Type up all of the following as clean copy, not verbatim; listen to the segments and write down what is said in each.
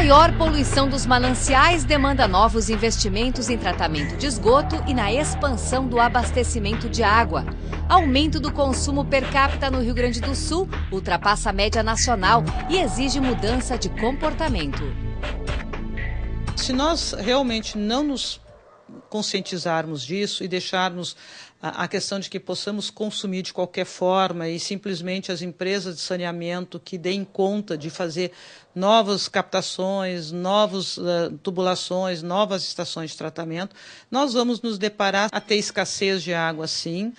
maior poluição dos mananciais demanda novos investimentos em tratamento de esgoto e na expansão do abastecimento de água. Aumento do consumo per capita no Rio Grande do Sul ultrapassa a média nacional e exige mudança de comportamento. Se nós realmente não nos conscientizarmos disso e deixarmos a questão de que possamos consumir de qualquer forma e simplesmente as empresas de saneamento que deem conta de fazer novas captações, novas tubulações, novas estações de tratamento, nós vamos nos deparar a ter escassez de água, sim.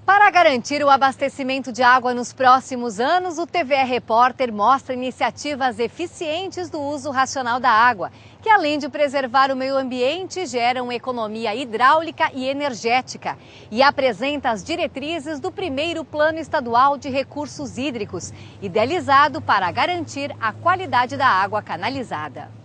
Para garantir o abastecimento de água nos próximos anos, o TVE Repórter mostra iniciativas eficientes do uso racional da água, que além de preservar o meio ambiente, geram economia hidráulica e energética. E apresenta as diretrizes do primeiro Plano Estadual de Recursos Hídricos, idealizado para garantir a qualidade da água canalizada.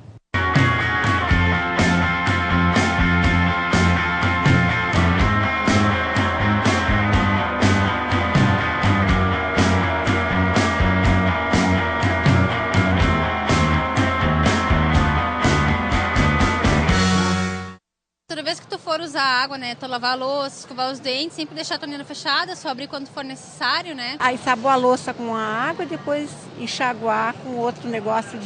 Toda vez que tu for usar água, né, tu lavar a louça, escovar os dentes, sempre deixar a torneira fechada, só abrir quando for necessário, né? Aí ensaboar a louça com a água e depois enxaguar com outro negócio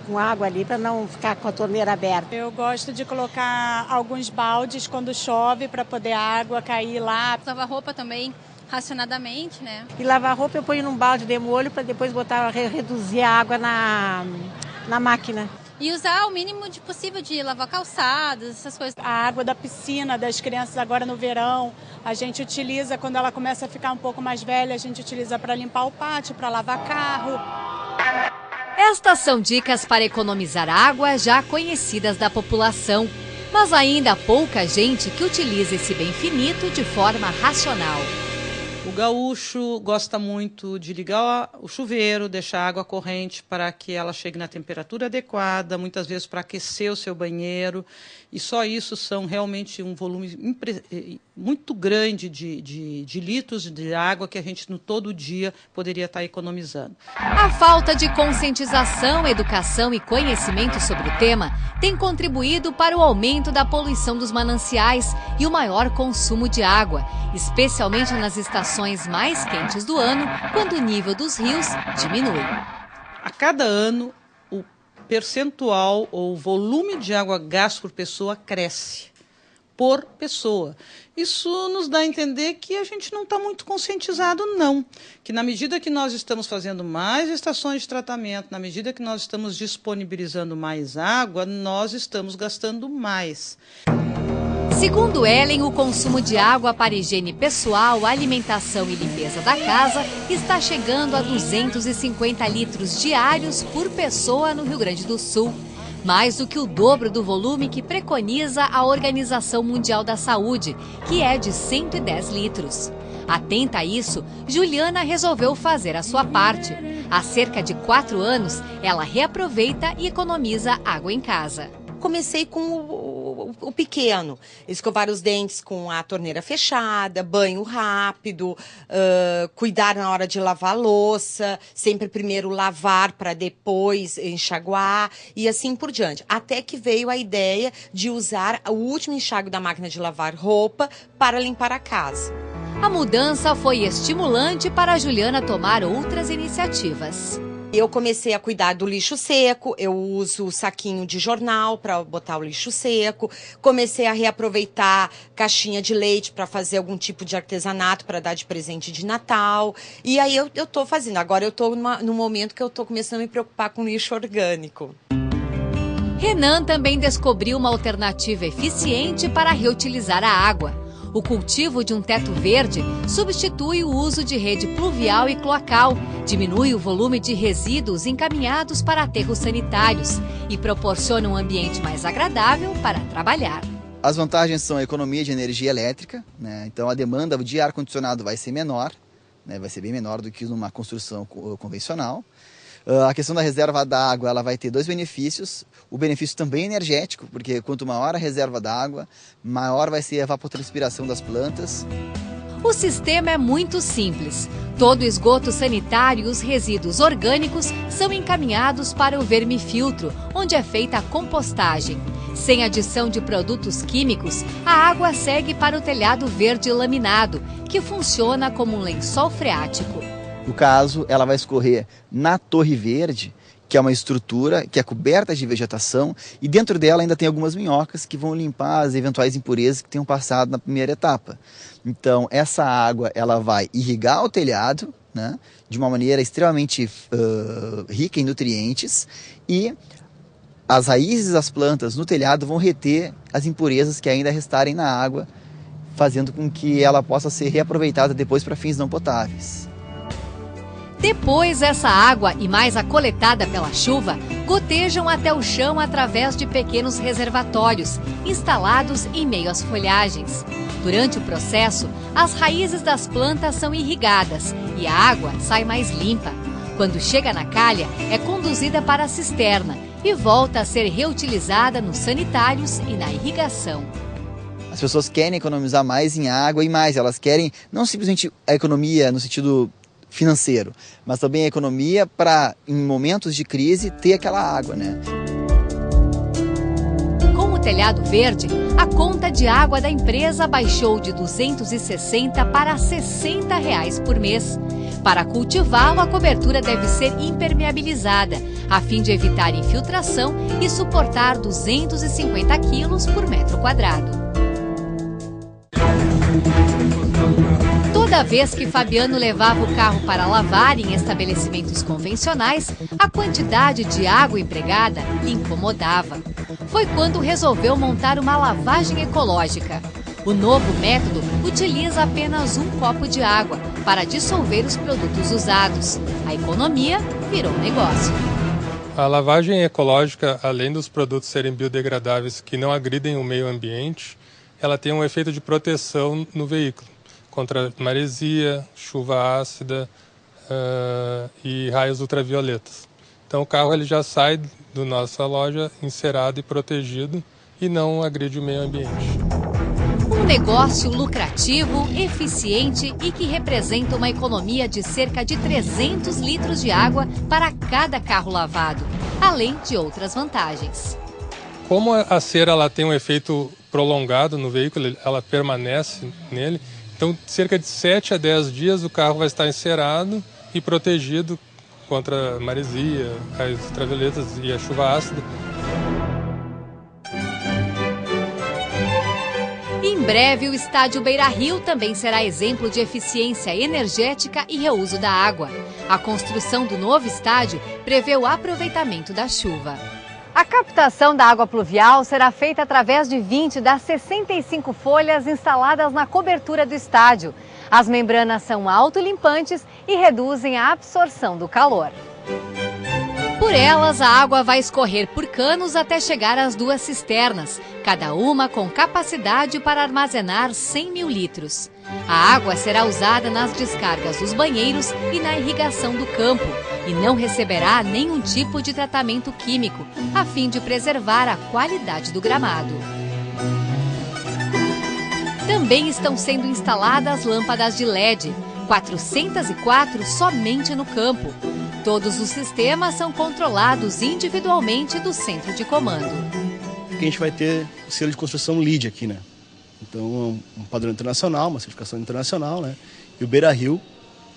com água ali para não ficar com a torneira aberta. Eu gosto de colocar alguns baldes quando chove para poder a água cair lá. Lavar roupa também racionadamente, né? E lavar roupa eu ponho num balde de molho para depois reduzir a água na máquina. E usar o mínimo possível de lavar calçados, essas coisas. A água da piscina das crianças agora no verão, a gente utiliza, quando ela começa a ficar um pouco mais velha, a gente utiliza para limpar o pátio, para lavar carro. Estas são dicas para economizar água já conhecidas da população, mas ainda há pouca gente que utiliza esse bem finito de forma racional. O gaúcho gosta muito de ligar o chuveiro, deixar a água corrente para que ela chegue na temperatura adequada, muitas vezes para aquecer o seu banheiro, e só isso são realmente um volume muito grande de litros de água que a gente no todo dia poderia estar economizando. A falta de conscientização, educação e conhecimento sobre o tema tem contribuído para o aumento da poluição dos mananciais e o maior consumo de água, especialmente nas estações mais quentes do ano, quando o nível dos rios diminui. A cada ano, o percentual ou volume de água gasto por pessoa cresce, por pessoa. Isso nos dá a entender que a gente não está muito conscientizado, não. Que na medida que nós estamos fazendo mais estações de tratamento, na medida que nós estamos disponibilizando mais água, nós estamos gastando mais. Segundo Ellen, o consumo de água para higiene pessoal, alimentação e limpeza da casa está chegando a 250 litros diários por pessoa no Rio Grande do Sul. Mais do que o dobro do volume que preconiza a Organização Mundial da Saúde, que é de 110 litros. Atenta a isso, Juliana resolveu fazer a sua parte. Há cerca de 4 anos, ela reaproveita e economiza água em casa. Comecei com o pequeno, escovar os dentes com a torneira fechada, banho rápido, cuidar na hora de lavar a louça, sempre primeiro lavar para depois enxaguar e assim por diante. Até que veio a ideia de usar o último enxágue da máquina de lavar roupa para limpar a casa. A mudança foi estimulante para a Juliana tomar outras iniciativas. Eu comecei a cuidar do lixo seco, eu uso o saquinho de jornal para botar o lixo seco, comecei a reaproveitar caixinha de leite para fazer algum tipo de artesanato para dar de presente de Natal. E aí eu estou fazendo, agora eu estou num momento que eu estou começando a me preocupar com lixo orgânico. Renan também descobriu uma alternativa eficiente para reutilizar a água. O cultivo de um teto verde substitui o uso de rede pluvial e cloacal, diminui o volume de resíduos encaminhados para aterros sanitários e proporciona um ambiente mais agradável para trabalhar. As vantagens são a economia de energia elétrica, né? Então a demanda de ar-condicionado vai ser menor, né? Vai ser bem menor do que numa construção convencional. A questão da reserva d'água, ela vai ter 2 benefícios. O benefício também energético, porque quanto maior a reserva d'água, maior vai ser a evapotranspiração das plantas. O sistema é muito simples. Todo o esgoto sanitário e os resíduos orgânicos são encaminhados para o vermifiltro, onde é feita a compostagem. Sem adição de produtos químicos, a água segue para o telhado verde laminado, que funciona como um lençol freático. No caso, ela vai escorrer na Torre Verde, que é uma estrutura que é coberta de vegetação, e dentro dela ainda tem algumas minhocas que vão limpar as eventuais impurezas que tenham passado na primeira etapa. Então, essa água ela vai irrigar o telhado, né, de uma maneira extremamente rica em nutrientes, e as raízes das plantas no telhado vão reter as impurezas que ainda restarem na água, fazendo com que ela possa ser reaproveitada depois para fins não potáveis. Depois, essa água e mais a coletada pela chuva gotejam até o chão através de pequenos reservatórios instalados em meio às folhagens. Durante o processo, as raízes das plantas são irrigadas e a água sai mais limpa. Quando chega na calha, é conduzida para a cisterna e volta a ser reutilizada nos sanitários e na irrigação. As pessoas querem economizar mais em água e mais, elas querem não simplesmente a economia no sentido financeiro, mas também a economia para, em momentos de crise, ter aquela água, né? Com o telhado verde, a conta de água da empresa baixou de R$ 260 para R$ 60 por mês. Para cultivá-lo, a cobertura deve ser impermeabilizada, a fim de evitar infiltração e suportar 250 quilos por metro quadrado. Toda vez que Fabiano levava o carro para lavar em estabelecimentos convencionais, a quantidade de água empregada lhe incomodava. Foi quando resolveu montar uma lavagem ecológica. O novo método utiliza apenas um copo de água para dissolver os produtos usados. A economia virou negócio. A lavagem ecológica, além dos produtos serem biodegradáveis que não agridem o meio ambiente, ela tem um efeito de proteção no veículo contra maresia, chuva ácida e raios ultravioletas. Então o carro ele já sai da nossa loja encerado e protegido e não agride o meio ambiente. Um negócio lucrativo, eficiente e que representa uma economia de cerca de 300 litros de água para cada carro lavado, além de outras vantagens. Como a cera ela tem um efeito prolongado no veículo, ela permanece nele, então cerca de 7 a 10 dias o carro vai estar encerado e protegido contra maresia, raios ultravioletas e a chuva ácida. Em breve, o estádio Beira-Rio também será exemplo de eficiência energética e reuso da água. A construção do novo estádio prevê o aproveitamento da chuva. A captação da água pluvial será feita através de 20 das 65 folhas instaladas na cobertura do estádio. As membranas são autolimpantes e reduzem a absorção do calor. Por elas, a água vai escorrer por canos até chegar às 2 cisternas, cada uma com capacidade para armazenar 100 mil litros. A água será usada nas descargas dos banheiros e na irrigação do campo e não receberá nenhum tipo de tratamento químico, a fim de preservar a qualidade do gramado. Também estão sendo instaladas lâmpadas de LED, 404 somente no campo. Todos os sistemas são controlados individualmente do centro de comando. A gente vai ter o selo de construção LEED aqui, né? Então, um padrão internacional, uma certificação internacional, né? E o Beira-Rio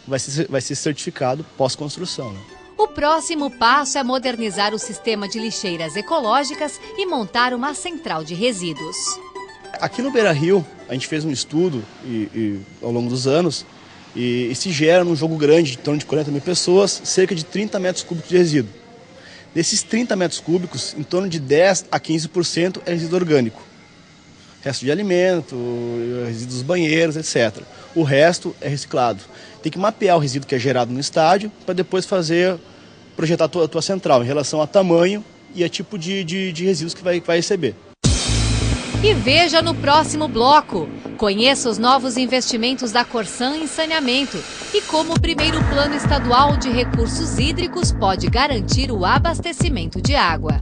vai ser certificado pós-construção, né? O próximo passo é modernizar o sistema de lixeiras ecológicas e montar uma central de resíduos. Aqui no Beira-Rio, a gente fez um estudo ao longo dos anos e se gera num jogo grande, de torno de 40 mil pessoas, cerca de 30 metros cúbicos de resíduo. Desses 30 metros cúbicos, em torno de 10 a 15% é resíduo orgânico. Resto de alimento, resíduos dos banheiros, etc. O resto é reciclado. Tem que mapear o resíduo que é gerado no estádio para depois projetar a tua central em relação a tamanho e a tipo de resíduos que vai receber. E veja no próximo bloco. Conheça os novos investimentos da Corsan em saneamento e como o primeiro plano estadual de recursos hídricos pode garantir o abastecimento de água.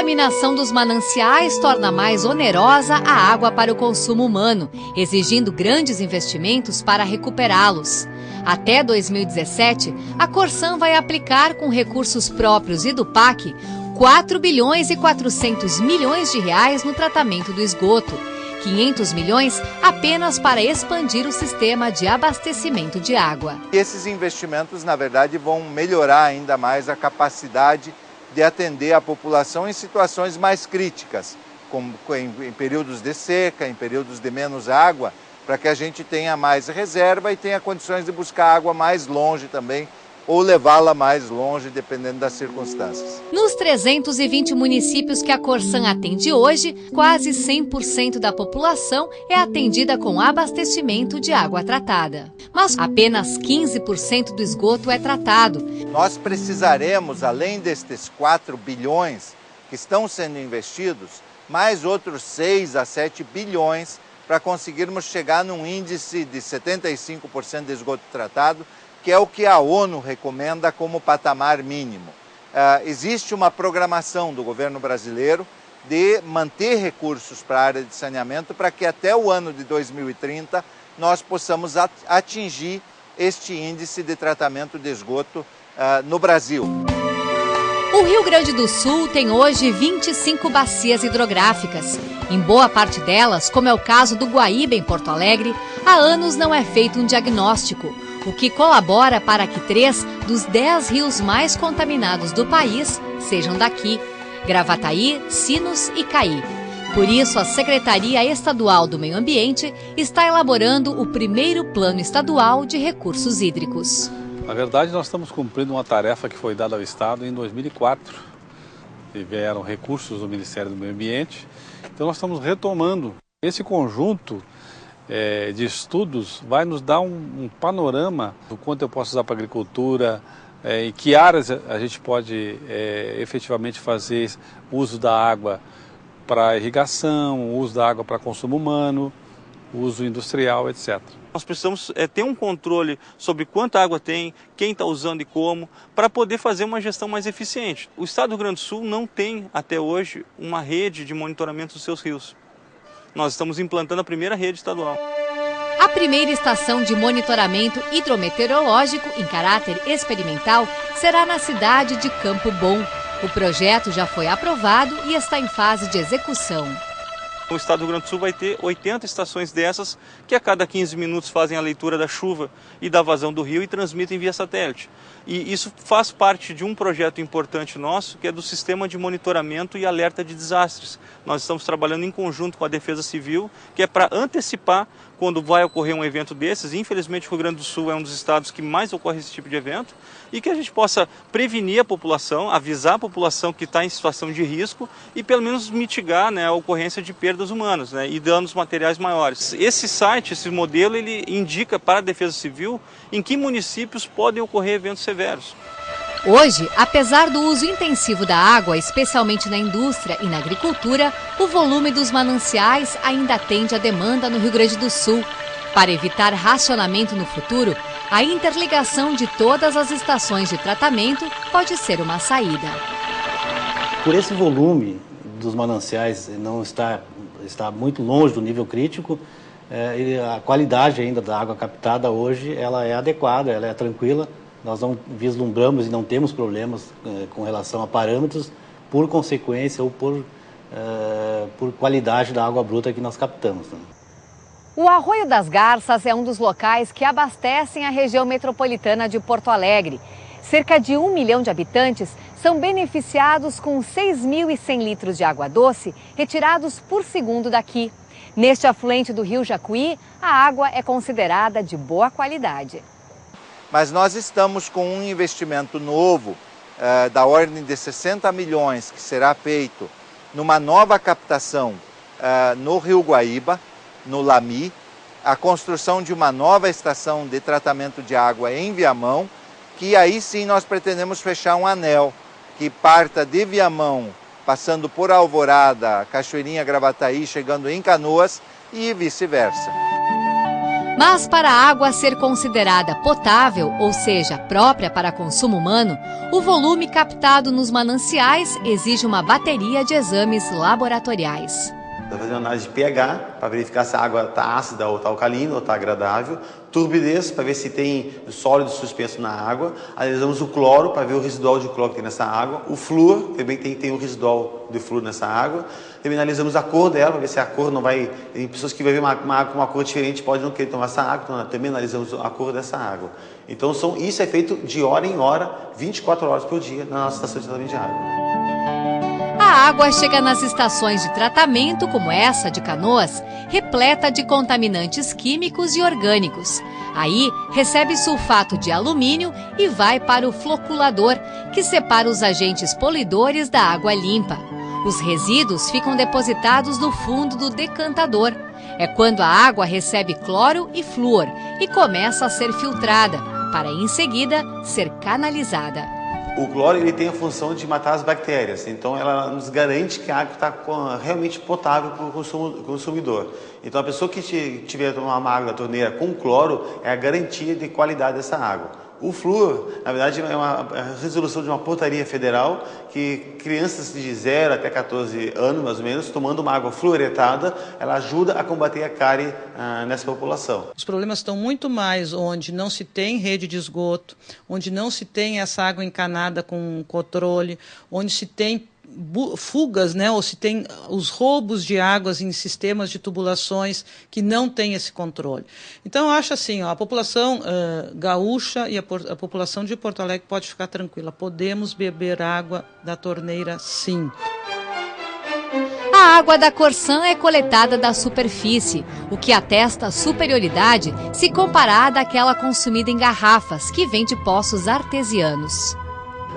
contaminação dos mananciais torna mais onerosa a água para o consumo humano, exigindo grandes investimentos para recuperá-los. Até 2017, a Corsan vai aplicar com recursos próprios e do PAC 4 bilhões e 400 milhões de reais no tratamento do esgoto, 500 milhões apenas para expandir o sistema de abastecimento de água. Esses investimentos, na verdade, vão melhorar ainda mais a capacidade de atender a população em situações mais críticas, como em períodos de seca, em períodos de menos água, para que a gente tenha mais reserva e tenha condições de buscar água mais longe também, ou levá-la mais longe, dependendo das circunstâncias. Nos 320 municípios que a Corsan atende hoje, quase 100% da população é atendida com abastecimento de água tratada. Mas apenas 15% do esgoto é tratado. Nós precisaremos, além destes 4 bilhões que estão sendo investidos, mais outros 6 a 7 bilhões para conseguirmos chegar num índice de 75% de esgoto tratado, que é o que a ONU recomenda como patamar mínimo. Existe uma programação do governo brasileiro de manter recursos para a área de saneamento para que até o ano de 2030 nós possamos atingir este índice de tratamento de esgoto no Brasil. O Rio Grande do Sul tem hoje 25 bacias hidrográficas. Em boa parte delas, como é o caso do Guaíba, em Porto Alegre, há anos não é feito um diagnóstico, o que colabora para que 3 dos 10 rios mais contaminados do país sejam daqui: Gravataí, Sinos e Caí. Por isso, a Secretaria Estadual do Meio Ambiente está elaborando o primeiro Plano Estadual de Recursos Hídricos. Na verdade, nós estamos cumprindo uma tarefa que foi dada ao Estado em 2004. E vieram recursos do Ministério do Meio Ambiente. Então, nós estamos retomando. Esse conjunto de estudos vai nos dar um panorama do quanto eu posso usar para a agricultura, em que áreas a gente pode efetivamente fazer uso da água para irrigação, uso da água para consumo humano, uso industrial, etc. Nós precisamos ter um controle sobre quanta água tem, quem está usando e como, para poder fazer uma gestão mais eficiente. O Estado do Rio Grande do Sul não tem, até hoje, uma rede de monitoramento dos seus rios. Nós estamos implantando a primeira rede estadual. A primeira estação de monitoramento hidrometeorológico em caráter experimental será na cidade de Campo Bom. O projeto já foi aprovado e está em fase de execução. O Estado do Rio Grande do Sul vai ter 80 estações dessas que a cada 15 minutos fazem a leitura da chuva e da vazão do rio e transmitem via satélite. E isso faz parte de um projeto importante nosso, que é do Sistema de Monitoramento e Alerta de Desastres. Nós estamos trabalhando em conjunto com a Defesa Civil, que é para antecipar quando vai ocorrer um evento desses. Infelizmente, o Rio Grande do Sul é um dos estados que mais ocorre esse tipo de evento, e que a gente possa prevenir a população, avisar a população que está em situação de risco e pelo menos mitigar, né, a ocorrência de perdas humanas, né, e danos materiais maiores. Esse site, esse modelo, ele indica para a Defesa Civil em que municípios podem ocorrer eventos severos. Hoje, apesar do uso intensivo da água, especialmente na indústria e na agricultura, o volume dos mananciais ainda atende à demanda no Rio Grande do Sul. Para evitar racionamento no futuro, a interligação de todas as estações de tratamento pode ser uma saída. Por esse volume dos mananciais não está muito longe do nível crítico, a qualidade ainda da água captada hoje ela é adequada, ela é tranquila. Nós não vislumbramos e não temos problemas com relação a parâmetros por consequência ou por qualidade da água bruta que nós captamos, né? O Arroio das Garças é um dos locais que abastecem a região metropolitana de Porto Alegre. Cerca de 1 milhão de habitantes são beneficiados com 6.100 litros de água doce retirados por segundo daqui. Neste afluente do rio Jacuí, a água é considerada de boa qualidade. Mas nós estamos com um investimento novo, da ordem de 60 milhões, que será feito numa nova captação no Rio Guaíba, no Lami, a construção de uma nova estação de tratamento de água em Viamão, que aí sim nós pretendemos fechar um anel que parta de Viamão, passando por Alvorada, Cachoeirinha, Gravataí, chegando em Canoas e vice-versa. Mas para a água ser considerada potável, ou seja, própria para consumo humano, o volume captado nos mananciais exige uma bateria de exames laboratoriais. Vai fazer uma análise de pH para verificar se a água está ácida ou está alcalina ou está agradável. Turbidez para ver se tem sólido suspenso na água. Analisamos o cloro para ver o residual de cloro que tem nessa água. O flúor, também tem um residual de flúor nessa água. Também analisamos a cor dela para ver se a cor não vai... Tem pessoas que vão ver uma água com uma cor diferente, podem não querer tomar essa água, então também analisamos a cor dessa água. Então isso é feito de hora em hora, 24 horas por dia na nossa estação de tratamento de água. A água chega nas estações de tratamento, como essa de Canoas, repleta de contaminantes químicos e orgânicos. Aí, recebe sulfato de alumínio e vai para o floculador, que separa os agentes poluidores da água limpa. Os resíduos ficam depositados no fundo do decantador. É quando a água recebe cloro e flúor e começa a ser filtrada, para em seguida ser canalizada. O cloro ele tem a função de matar as bactérias, então ela nos garante que a água está realmente potável para o consumidor. Então a pessoa que tiver tomar uma água da torneira com cloro é a garantia de qualidade dessa água. O flúor, na verdade, é uma resolução de uma portaria federal que crianças de 0 até 14 anos, mais ou menos, tomando uma água fluoretada, ela ajuda a combater a cárie nessa população. Os problemas estão muito mais onde não se tem rede de esgoto, onde não se tem essa água encanada com controle, onde se tem fugas, né, ou se tem os roubos de águas em sistemas de tubulações que não tem esse controle. Então, eu acho assim, ó, a população gaúcha e a população de Porto Alegre pode ficar tranquila. Podemos beber água da torneira, sim. A água da Corsan é coletada da superfície, o que atesta superioridade se comparada àquela consumida em garrafas, que vem de poços artesianos.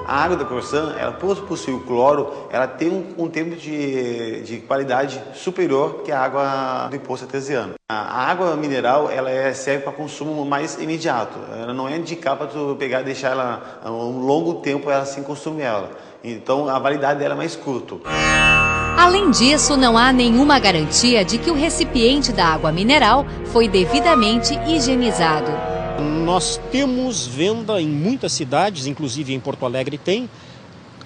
A água da Corsan, ela por possuir o cloro, ela tem um tempo de qualidade superior que a água do poço artesiano. A água mineral, ela serve para consumo mais imediato. Ela não é indicada para tu pegar e deixar ela um longo tempo assim consumir ela. Então a validade dela é mais curta. Além disso, não há nenhuma garantia de que o recipiente da água mineral foi devidamente higienizado. Nós temos venda em muitas cidades, inclusive em Porto Alegre tem,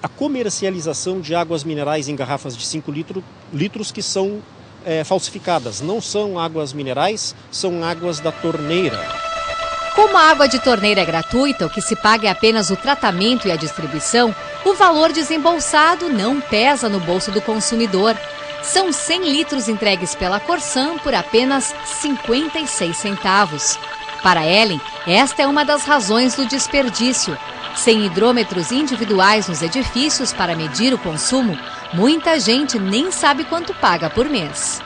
a comercialização de águas minerais em garrafas de 5 litros que são falsificadas. Não são águas minerais, são águas da torneira. Como a água de torneira é gratuita, o que se paga é apenas o tratamento e a distribuição, o valor desembolsado não pesa no bolso do consumidor. São 100 litros entregues pela Corsan por apenas 56 centavos. Para Ellen, esta é uma das razões do desperdício. Sem hidrômetros individuais nos edifícios para medir o consumo, muita gente nem sabe quanto paga por mês.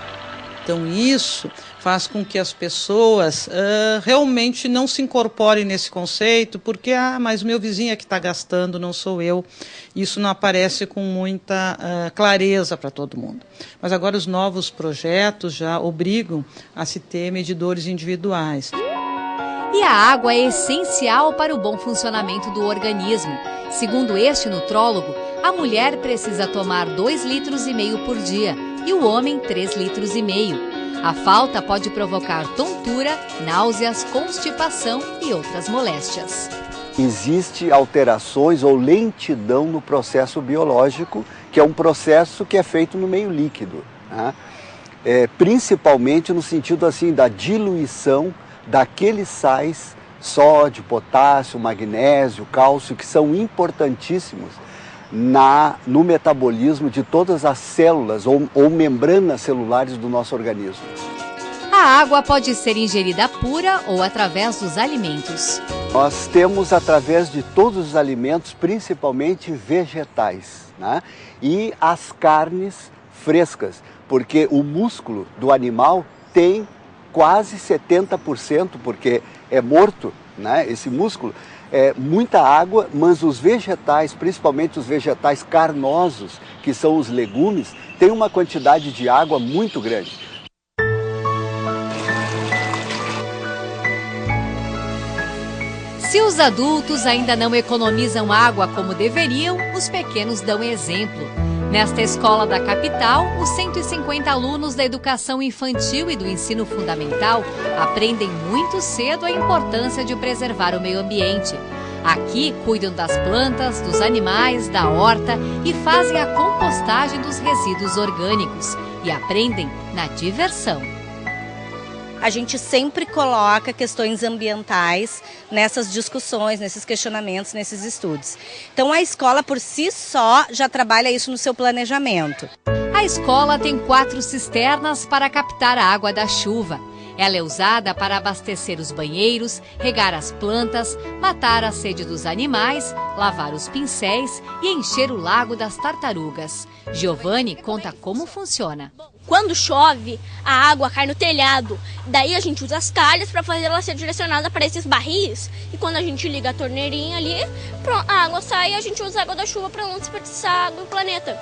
Então isso faz com que as pessoas realmente não se incorporem nesse conceito, porque, mas o meu vizinho é que está gastando, não sou eu. Isso não aparece com muita clareza para todo mundo. Mas agora os novos projetos já obrigam a se ter medidores individuais. E a água é essencial para o bom funcionamento do organismo. Segundo este nutrólogo, a mulher precisa tomar 2,5 litros por dia e o homem 3,5 litros. A falta pode provocar tontura, náuseas, constipação e outras moléstias. Existem alterações ou lentidão no processo biológico, que é um processo que é feito no meio líquido, né? Principalmente no sentido assim da diluição daqueles sais, sódio, potássio, magnésio, cálcio, que são importantíssimos no metabolismo de todas as células ou membranas celulares do nosso organismo. A água pode ser ingerida pura ou através dos alimentos. Nós temos através de todos os alimentos, principalmente vegetais, né? E as carnes frescas, porque o músculo do animal tem quase 70%, porque é morto, né, esse músculo, muita água, mas os vegetais, principalmente os vegetais carnosos, que são os legumes, têm uma quantidade de água muito grande. Se os adultos ainda não economizam água como deveriam, os pequenos dão exemplo. Nesta escola da capital, os 150 alunos da educação infantil e do ensino fundamental aprendem muito cedo a importância de preservar o meio ambiente. Aqui cuidam das plantas, dos animais, da horta e fazem a compostagem dos resíduos orgânicos. E aprendem na diversão. A gente sempre coloca questões ambientais nessas discussões, nesses questionamentos, nesses estudos. Então a escola por si só já trabalha isso no seu planejamento. A escola tem 4 cisternas para captar a água da chuva. Ela é usada para abastecer os banheiros, regar as plantas, matar a sede dos animais, lavar os pincéis e encher o lago das tartarugas. Giovanni conta como funciona. Quando chove, a água cai no telhado. Daí a gente usa as calhas para fazer ela ser direcionada para esses barris. E quando a gente liga a torneirinha ali, a água sai e a gente usa a água da chuva para não desperdiçar água do planeta.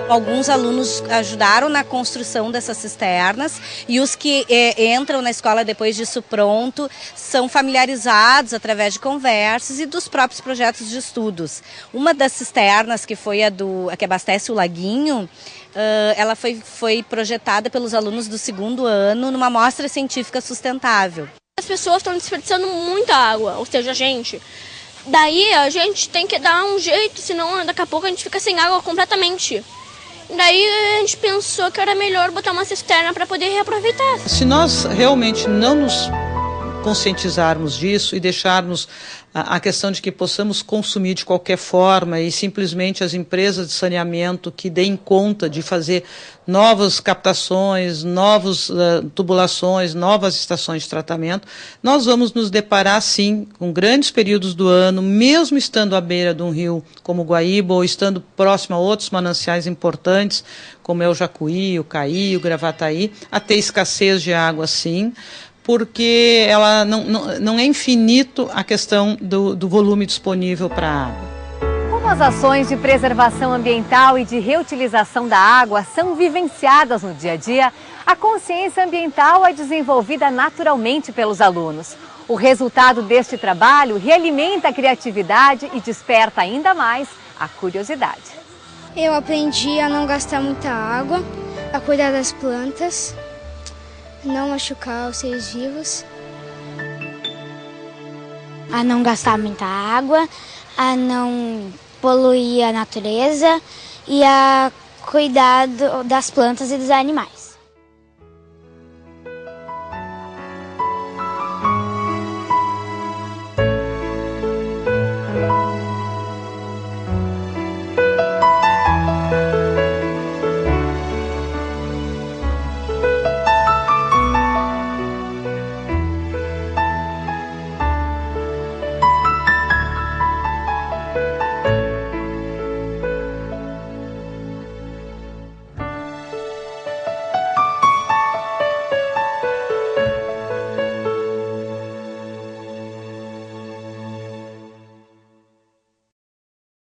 Alguns alunos ajudaram na construção dessas cisternas e os que entram na escola depois disso pronto são familiarizados através de conversas e dos próprios projetos de estudos. Uma das cisternas, que foi a que abastece o laguinho, ela foi projetada pelos alunos do 2º ano numa mostra científica sustentável. As pessoas estão desperdiçando muita água, ou seja, a gente. Daí a gente tem que dar um jeito, senão daqui a pouco a gente fica sem água completamente. Daí a gente pensou que era melhor botar uma cisterna para poder reaproveitar. Se nós realmente não nos conscientizarmos disso e deixarmos a questão de que possamos consumir de qualquer forma e simplesmente as empresas de saneamento que deem conta de fazer novas captações, novas tubulações, novas estações de tratamento, nós vamos nos deparar sim com grandes períodos do ano, mesmo estando à beira de um rio como o Guaíba ou estando próximo a outros mananciais importantes, como é o Jacuí, o Caí, o Gravataí, a ter escassez de água sim, porque ela não é infinito a questão do volume disponível para a água. Como as ações de preservação ambiental e de reutilização da água são vivenciadas no dia a dia, a consciência ambiental é desenvolvida naturalmente pelos alunos. O resultado deste trabalho realimenta a criatividade e desperta ainda mais a curiosidade. Eu aprendi a não gastar muita água, a cuidar das plantas, não machucar os seres vivos. A não gastar muita água, a não poluir a natureza e a cuidar das plantas e dos animais.